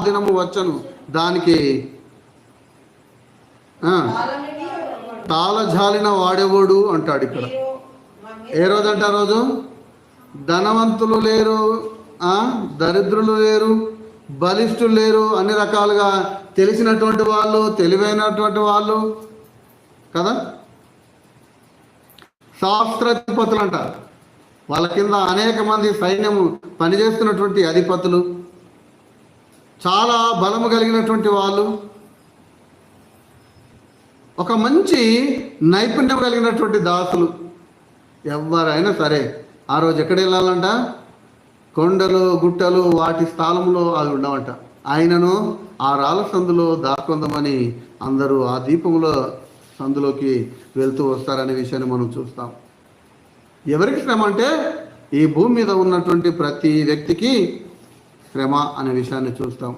దినము వచ్చను, దానికి తాళజాలిన వాడేవాడు అంటాడు ఇక్కడ. ఏ రోజు అంటే ఆ రోజు ధనవంతులు లేరు, దరిద్రులు లేరు, బలిష్ఠులు లేరు, అన్ని రకాలుగా తెలిసినటువంటి వాళ్ళు, తెలివైనటువంటి వాళ్ళు కదా, శాస్త్రాధిపతులు అంటారు. వాళ్ళ కింద అనేక మంది సైన్యము పనిచేస్తున్నటువంటి అధిపతులు, చాలా బలము కలిగినటువంటి వాళ్ళు, ఒక మంచి నైపుణ్యం కలిగినటువంటి దాసులు. ఎవరైనా సరే ఆ రోజు ఎక్కడ వెళ్ళాలంట? కొండలు గుట్టలు వాటి స్థలంలో అవి ఉండవంట. ఆయనను ఆ రాళ్ళ సందులో దాక్కుందామని అందరూ ఆ దీపంలో సందులోకి వెళ్తూ వస్తారనే విషయాన్ని మనం చూస్తాం. ఎవరికి శ్రమ అంటే ఈ భూమి మీద ఉన్నటువంటి ప్రతి వ్యక్తికి శ్రమ అనే విషయాన్ని చూస్తాం.